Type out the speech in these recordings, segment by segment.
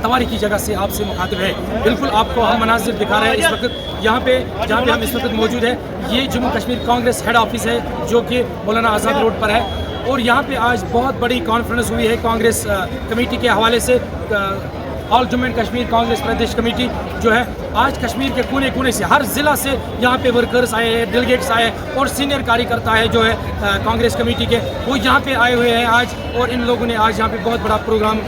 तवारी की जगह से आपसे मुखातिब है। बिल्कुल आपको हम मनाजिर दिखा रहे हैं इस वक्त यहाँ पे जहाँ पे हम इस वक्त मौजूद है। ये जम्मू कश्मीर कांग्रेस हेड ऑफिस है जो कि मौलाना आज़ाद रोड पर है और यहाँ पे आज बहुत बड़ी कॉन्फ्रेंस हुई है कांग्रेस कमेटी के हवाले से। All Jammu and Kashmir Congress Pradesh committee जो है आज कश्मीर के कोने कोने से हर ज़िला से यहाँ पे वर्कर्स आए हैं, डेलीगेट्स आए और सीनियर कार्यकर्ता है जो है कांग्रेस कमेटी के, वो यहाँ पे आए हुए हैं आज। और इन लोगों ने आज यहाँ पे बहुत बड़ा प्रोग्राम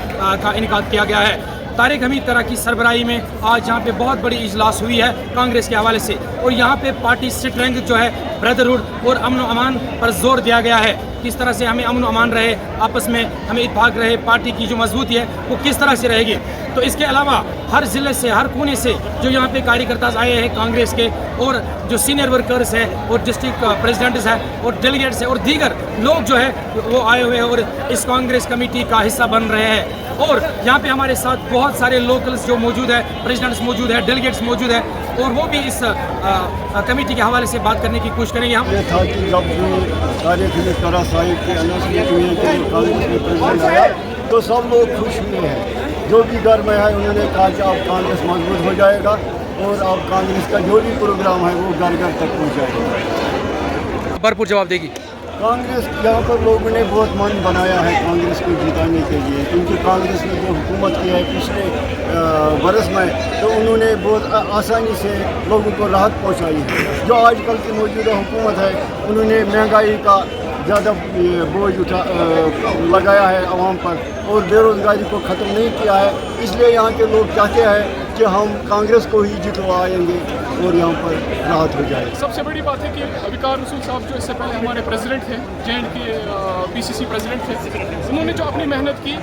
का इनेकाद किया गया है। तारिक हमीद तरह की सरबराही में आज यहाँ पे बहुत बड़ी इजलास हुई है कांग्रेस के हवाले से और यहाँ पे पार्टी स्ट्रेंथ जो है, ब्रदरहुड और अमन अमान पर जोर दिया गया है। किस तरह से हमें अमन अमान रहे, आपस में हमें इत्तेफाक रहे, पार्टी की जो मजबूती है वो किस तरह से रहेगी। तो इसके अलावा हर ज़िले से, हर कोने से जो यहाँ पे कार्यकर्ता आए हैं कांग्रेस के और जो सीनियर वर्कर्स हैं और डिस्ट्रिक्ट प्रेसिडेंट्स हैं और डेलीगेट्स हैं और दीगर लोग जो है वो आए हुए हैं और इस कांग्रेस कमेटी का हिस्सा बन रहे हैं। और यहाँ पे हमारे साथ बहुत सारे लोकल्स जो मौजूद है, प्रेसिडेंट्स मौजूद है, डेलीगेट्स मौजूद है और वो भी इस कमेटी के हवाले से बात करने की कोशिश करेंगे। हम ये था कि जब तारिक करा साहिब के अनाउंसमेंट हुई है कि कांग्रेस में प्रेसिडेंट आया तो सब लोग खुश हुए हैं। जो भी घर में है उन्होंने कहा कि अब कांग्रेस मजबूत हो जाएगा और अब कांग्रेस का जो भी प्रोग्राम है वो घर घर तक पहुँचाएगा। भरपूर जवाब देगी कांग्रेस। यहाँ पर लोगों ने बहुत मन बनाया है कांग्रेस को जिताने के लिए, क्योंकि कांग्रेस ने जो हुकूमत की है पिछले बरस में तो उन्होंने बहुत आसानी से लोगों को राहत पहुँचाई है। जो आजकल की मौजूदा हुकूमत है उन्होंने महंगाई का ज़्यादा बोझ लगाया है आवाम पर और बेरोज़गारी को ख़त्म नहीं किया है। इसलिए यहाँ के लोग चाहते हैं कि हम कांग्रेस को ही जितवाएंगे और यहाँ पर राहत हो जाए। सबसे बड़ी बात है कि विकार रसूल साहब जो इससे पहले हमारे प्रेसिडेंट थे, JND के PCC प्रेसिडेंट थे, उन्होंने जो अपनी मेहनत की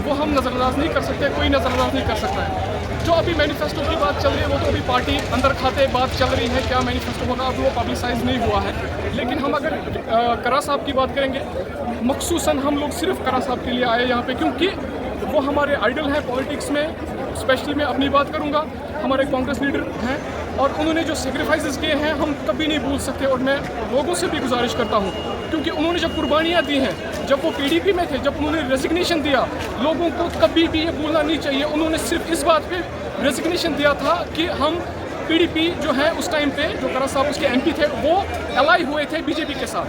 वो हम नज़रअंदाज नहीं कर सकते, कोई नज़रअंदाज नहीं कर सकता है। जो अभी मैनिफेस्टो की बात चल रही है वो तो अभी पार्टी अंदर खाते बात चल रही है, क्या मैनिफेस्टो होगा अब वो पब्लिसाइज नहीं हुआ है। लेकिन हम अगर करा साहब की बात करेंगे, मखसूसन हम लोग सिर्फ करा साहब के लिए आए यहाँ पे क्योंकि वो हमारे आइडल हैं पॉलिटिक्स में। स्पेशली मैं अपनी बात करूँगा, हमारे कांग्रेस लीडर हैं और उन्होंने जो सेक्रीफाइसेस किए हैं हम कभी नहीं भूल सकते। और मैं लोगों से भी गुजारिश करता हूँ क्योंकि उन्होंने जब कुर्बानियाँ दी हैं, जब वो PDP में थे, जब उन्होंने रेजिग्नेशन दिया, लोगों को कभी भी ये भूलना नहीं चाहिए। उन्होंने सिर्फ इस बात पे रेजिग्नेशन दिया था कि हम PDP जो है उस टाइम पे जो करा साहब उसके MP थे वो अलाई हुए थे BJP के साथ।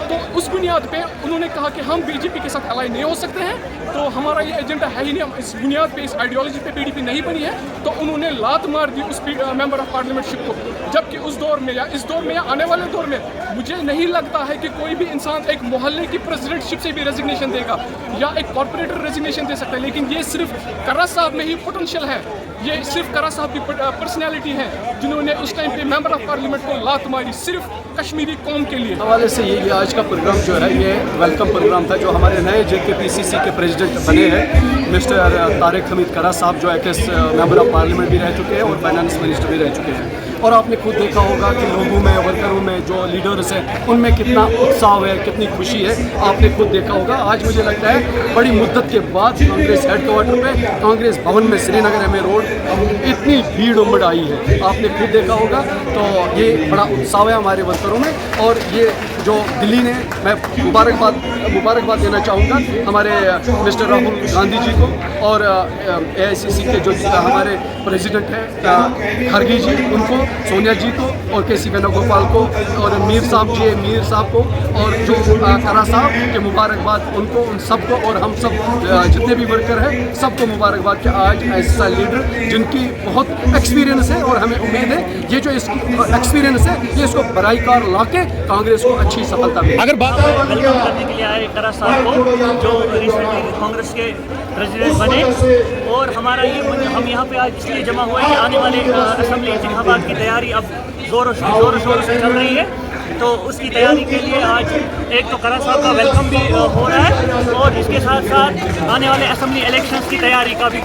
तो उस बुनियाद पे उन्होंने कहा कि हम BJP के साथ अलाई नहीं हो सकते हैं, तो हमारा ये एजेंडा है ही नहीं, हम इस बुनियाद पे, इस आइडियोलॉजी पे PDP नहीं बनी है। तो उन्होंने लात मार दी उस मेंबर ऑफ पार्लियामेंटशिप को। जबकि उस दौर में या इस दौर में या आने वाले दौर में मुझे नहीं लगता है कि कोई भी इंसान एक मोहल्ले की प्रेसिडेंटशिप से भी रेजिग्नेशन देगा या एक कॉर्पोरेटर रेजिग्नेशन दे सकता है। लेकिन ये सिर्फ करा साहब में ही पोटेंशियल है, ये सिर्फ करा साहब की पर्सनैलिटी है जिन्होंने उस टाइम पे मेंबर ऑफ पार्लियामेंट को लात मारी सिर्फ कश्मीरी कौम के लिए। हवाले से ये आज का प्रोग्राम जो है ये वेलकम प्रोग्राम था। जो हमारे नए JKPCC के प्रेसिडेंट बने हैं मिस्टर तारिक हमीद करा साहब, जो एक्स मेंबर ऑफ पार्लियामेंट भी रह चुके हैं और फाइनेंस मिनिस्टर भी रह चुके हैं। और आपने खुद देखा होगा कि लोगों में, वर्करों में, जो लीडर्स हैं उनमें कितना उत्साह है, कितनी खुशी है, आपने खुद देखा होगा। आज मुझे लगता है बड़ी मुद्दत के बाद कांग्रेस हेडक्वार्टर पे, कांग्रेस भवन में, श्रीनगर में रोड इतनी भीड़ उमड़ आई है, आपने खुद देखा होगा। तो ये बड़ा उत्साह है हमारे वर्करों में। और ये जो दिल्ली ने, मैं मुबारकबाद देना चाहूँगा हमारे मिस्टर राहुल गांधी जी को और AICC के जो हमारे प्रेसिडेंट हैं खरगे जी, उनको, सोनिया जी को और KC वेणुगोपाल को और मीर साहब को और जो करा साहब के मुबारकबाद उनको, उन सबको और हम सब जितने भी वर्कर हैं सबको मुबारकबाद कि आज ऐसा लीडर जिनकी बहुत एक्सपीरियंस है और हमें उम्मीद है ये जो इसकी एक्सपीरियंस है ये इसको बराई कार ला के कांग्रेस को अच्छी सफलता मिले। अगर बात करने के लिए आए करा साहब को जो रिसेंटली कांग्रेस के प्रेसिडेंट बने, और हमारा ये हम यहाँ पे आज इसलिए जमा हुए हैं कि आने वाले असेंबली इंतखाबात की तैयारी अब जोरों शोरों से चल रही है। तो उसकी तैयारी के लिए आज एक तो करा साहब का वेलकम भी हो रहा है और इसके साथ साथ आने वाले असेंबली इलेक्शंस की तैयारी का भी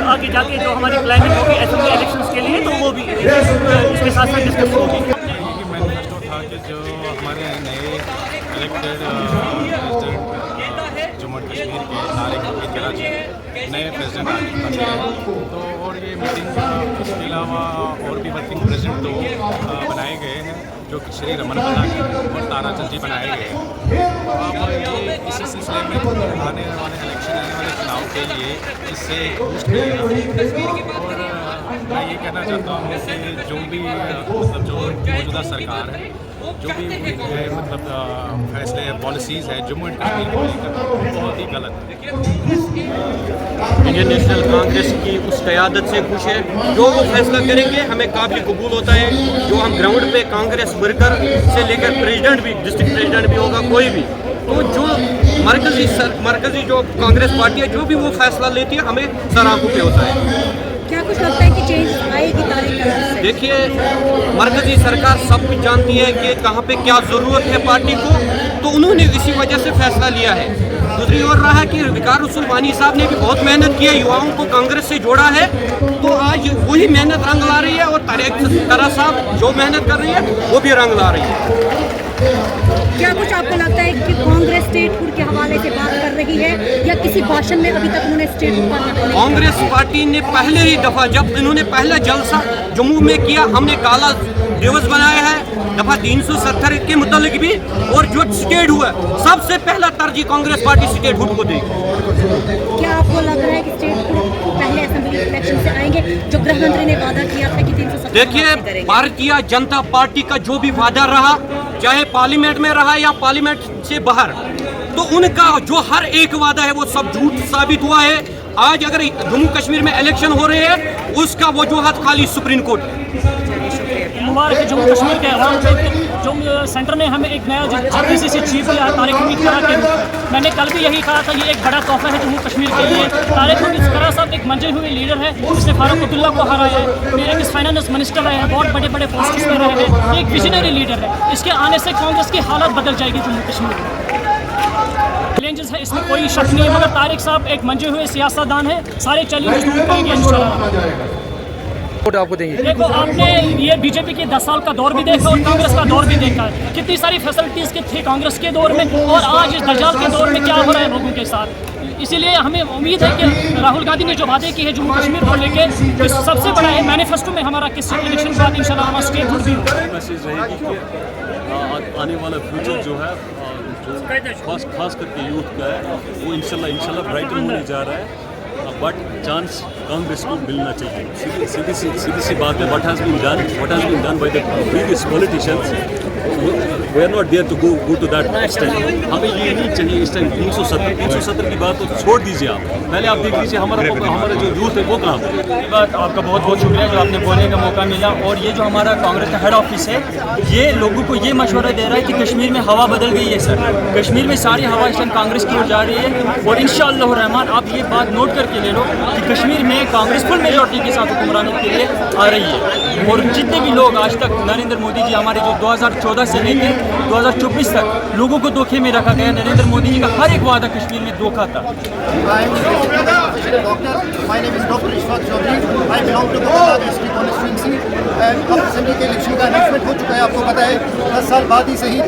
आगे जाके जो हमारी प्लानिंग होगी असेंबली इलेक्शंस के लिए तो वो भी इसके साथ साथ डिस्कस होगी। मैनिफेस्टो था कि जो हमारे नए elected president Jammu and Kashmir के तारिक हमीद करा जी नए प्रेसिडेंट आज बन गए हैं। तो और ये मीटिंग इसके अलावा और भी वर्किंग प्रेसिडेंट तो बनाए गए हैं। जो कि श्री रमन भल्ला और ताराचंद जी बनाए गए हैं। अब ये इसी सिलसिले में आने वाले चुनाव के लिए इससे बूस्ट मिलेगा। और मैं ये कहना चाहता हूँ कि जो भी मतलब जो मौजूदा सरकार है, जो भी मतलब फैसले पॉलिसीज़ है जम्मू एंड कश्मीर को लेकर, बहुत ही गलत है। इंडियन नेशनल कांग्रेस की उस क़यादत से खुश है, जो वो फैसला करेंगे हमें काबिल कबूल होता है। जो हम ग्राउंड पे कांग्रेस वर्कर से लेकर प्रेसिडेंट भी, डिस्ट्रिक्ट प्रेसिडेंट भी होगा कोई भी, तो जो मरकजी जो कांग्रेस पार्टी है जो भी वो फैसला लेती है हमें सर आंखों पे होता है। क्या कुछ लगता है कि चेंज आएगी तारीख से? देखिए, मरकजी सरकार सब कुछ जानती है कि कहाँ पे क्या ज़रूरत है पार्टी को, तो उन्होंने इसी वजह से फैसला लिया है। दूसरी ओर रहा है कि विकार रसूल वानी साहब ने भी बहुत मेहनत की है, युवाओं को कांग्रेस से जोड़ा है, तो आज वही मेहनत रंग ला रही है। और तारा साहब जो मेहनत कर रही है वो भी रंग ला रही है। क्या कुछ आपको लगता है कि कांग्रेस स्टेटहुड के हवाले से बात कर रही है, या किसी भाषण में अभी तक उन्होंने स्टेटहुड पर नहीं? कांग्रेस पार्टी ने पहले ही दफा जब इन्होंने पहला जलसा जम्मू में किया, हमने काला दिवस बनाया है दफा 370 के मुतालिक भी, और जो स्टेट हुआ सबसे पहला तरजीह कांग्रेस पार्टी स्टेटहुड को देगी। क्या आपको लग रहा है कि स्टेटहुड पहले असेंबली इलेक्शन से आएंगे, जो गृह मंत्री ने वादा किया था कि 370? देखिए, भारतीय जनता पार्टी का जो भी वादा रहा, चाहे पार्लियामेंट में रहा या पार्लियामेंट से बाहर, तो उनका जो हर एक वादा है वो सब झूठ साबित हुआ है। आज अगर जम्मू कश्मीर में इलेक्शन हो रहे हैं, उसका वजूहत खाली सुप्रीम कोर्ट है। मुबारक है जम्मू कश्मीर के अवाम को, जो सेंटर ने हमें एक नया JPCC चीफ लिया तारिक हमीद करा के। मैंने कल भी यही कहा था, ये एक बड़ा तोहफा है जम्मू कश्मीर के लिए। तारिक हमीद करा साहब एक मंजे हुए लीडर है, जिसने फारूक अब्दुल्ला को हराया है, मेरे एक फाइनेंस मिनिस्टर रहे हैं, बहुत बड़े बड़े पोस्ट्स में रहे हैं, एक विजनरी लीडर है। इसके आने से कांग्रेस की हालत बदल जाएगी जम्मू कश्मीर में। चैलेंजेस है, इसमें कोई शक नहीं है, मगर तारिक साहब एक मंजे हुए सियासतदान है, सारे चैलेंजेस दूर करेंगे इंशाल्लाह। आपको देंगे। देखो, आपने ये बीजेपी के 10 साल का दौर भी देखा और कांग्रेस का दौर भी देखा है, कितनी सारी फैसिलिटीज़ की थी कांग्रेस के दौर में, और आज इस दज्जाल के दौर में क्या हो रहा है लोगों के साथ। इसीलिए हमें उम्मीद है कि राहुल गांधी ने जो वादे किए हैं जम्मू कश्मीर को लेकर, सबसे बड़ा है मैनिफेस्टो में हमारा किस इलेक्शन के बाद इंशाल्लाह हमारा स्टेटहुड भी मैसेज रहेगी कि आने वाला फ्यूचर जो है, जो खास करके यूथ का है, वो इंशाल्लाह ब्राइटन होने जा रहा है। बट चांस कांग्रेस को मिलना चाहिए। सीधी सी बात है, what has been done by the previous politicians, we are not there to go to that extent. हमें ये नहीं चाहिए इस टाइम 370 की बात तो छोड़ दीजिए आप, पहले आप देख लीजिए हमारा जो यूथ है वो कहाँ पर। ये बात आपका बहुत बहुत शुक्रिया जो आपने बोलने का मौका मिला। और ये जो हमारा कांग्रेस का हेड ऑफिस है, ये लोगों को ये मशवरा दे रहा है कि कश्मीर में हवा बदल गई है सर, कश्मीर में सारी हवा इस टाइम कांग्रेस की ओर जा रही है। और इंशाअल्लाह रहमान आप ये बात नोट करके ले लो कि कश्मीर में कांग्रेस फुल मेजॉरिटी के साथ हुक्मरानी के लिए आ रही है। और जितने भी लोग आज तक नरेंद्र मोदी जी हमारे जो 2014 से लेकर 2024 तक लोगों को धोखे में रखा गया, नरेंद्र मोदी जी का हर एक वादा कश्मीर में धोखा था। अब असेंबली के इलेक्शन का अनाउंसमेंट हो चुका है, आपको पता है 10 साल बाद ही सही,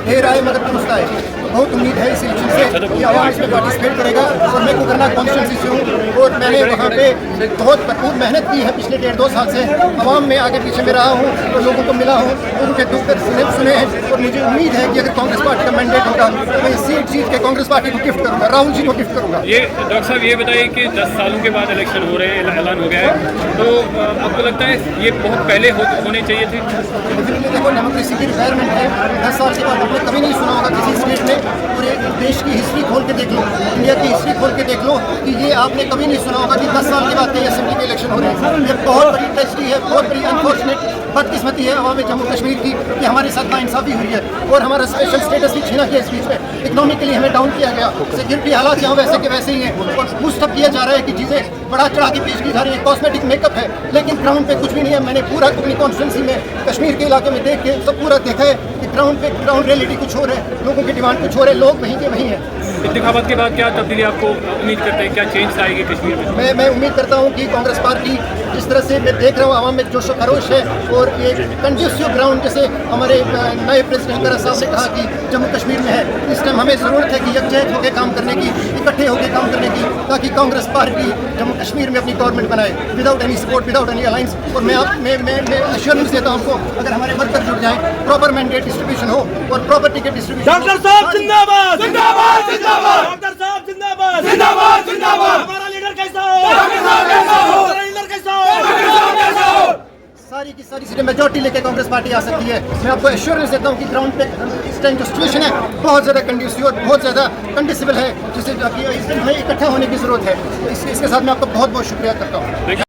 देर आए मगर पहुँचता है। बहुत उम्मीद है इस इलेक्शन से कि आवाम इसमें पार्टिसिपेट करेगा। और मैं कोकरनाग कॉन्स्टिट्यूंसी से हूँ और मैंने वहाँ पे बहुत भरपूर मेहनत की है पिछले 1.5-2 साल से। आवाम में आगे पीछे में रहा हूँ और लोगों को मिला हूँ, उनके दुख दर्द सुने हैं। और मुझे उम्मीद है कि अगर कांग्रेस पार्टी का मैंडेट होगा तो मैं सीट जीत के कांग्रेस पार्टी को गिफ्ट करूँगा, राहुल जी को गिफ्ट करूँगा। ये डॉक्टर साहब ये बताइए कि 10 सालों के बाद इलेक्शन हो रहे हैं, ऐलान हो गया है, तो आपको लगता है ये बहुत पहले होने चाहिए थे? देखो, डेमोक्रेसी की रिक्वायरमेंट है। 10 साल के बाद आपने कभी नहीं सुना होगा किसी स्टेट में, पूरे देश की हिस्ट्री खोल के देख लो, इंडिया की हिस्ट्री खोल के देख लो कि ये आपने कभी नहीं सुना होगा कि 10 साल के बाद कई असेंबली के इलेक्शन हो रहे हैं। ये बहुत बड़ी ट्रेजेडी है, बहुत बड़ी अनफॉर्चुनेट बदकिस्मती है अवाम जम्मू कश्मीर की कि हमारे साथ नाइंसाफी हुई है और हमारा स्पेशल स्टेटस भी छीना गया इस बीच में। इकोनॉमिकली हमें डाउन किया गया, सिक्योरिटी हालात यहाँ वैसे के वैसे ही हैं और पुष्टअप किया जा रहा है कि चीज़ें बड़ा चढ़ा के पेश की जा रही है, कॉस्मेटिक मेकअप है, लेकिन ग्राउंड पे कुछ भी नहीं है। मैंने पूरा अपनी कॉन्स्टिट्यूंसी में कश्मीर के इलाके में देख के सब पूरा देखा है कि ग्राउंड रियलिटी कुछ और है, लोगों की डिमांड कुछ और है, लोग वहीं के वहीं हैं। इंतखाबात के बाद क्या तब्दीली आपको उम्मीद करते हैं, क्या चेंज आएगी कश्मीर में? मैं उम्मीद करता हूँ कि कांग्रेस पार्टी जिस तरह से मैं देख रहा हूँ आवाम में जोश व खरोश है और ये कंड्यूसिव ग्राउंड जैसे हमारे नए प्रेसिडेंट गरा साहब ने कहा कि जम्मू कश्मीर में है, इस टाइम हमें ज़रूरत है कि यकजहत होकर काम करने की, इकट्ठे होकर काम करने की, ताकि कांग्रेस पार्टी जम्मू कश्मीर में अपनी गवर्नमेंट बनाए without any support, without any alliance. और मैं एश्योरेंस देता हूँ आपको, अगर हमारे वर्कर जुड़ जाएँ, प्रॉपर मैंडेट डिस्ट्रीब्यूशन हो और प्रॉपर टिकट डिस्ट्रीब्यूशन। डॉक्टर साहब जिंदाबाद, जिंदाबाद, जिंदाबाद। डॉक्टर साहब जिंदाबाद, जिंदाबाद, जिंदाबाद। हमारा लीडर कैसा हो? हमारा लीडर कैसा हो? सारी की सारी सीटें मेजॉरिटी लेके कांग्रेस पार्टी आ सकती है। मैं आपको एश्योरेंस देता हूँ कि ग्राउंड पे इस टाइम जो सिचुएशन है बहुत ज़्यादा कंड्यूसिव और बहुत ज़्यादा कंडिसिबल है, जिससे इस टाइम हमें इकट्ठा होने की ज़रूरत है। इसके साथ मैं आपका बहुत बहुत शुक्रिया करता हूँ।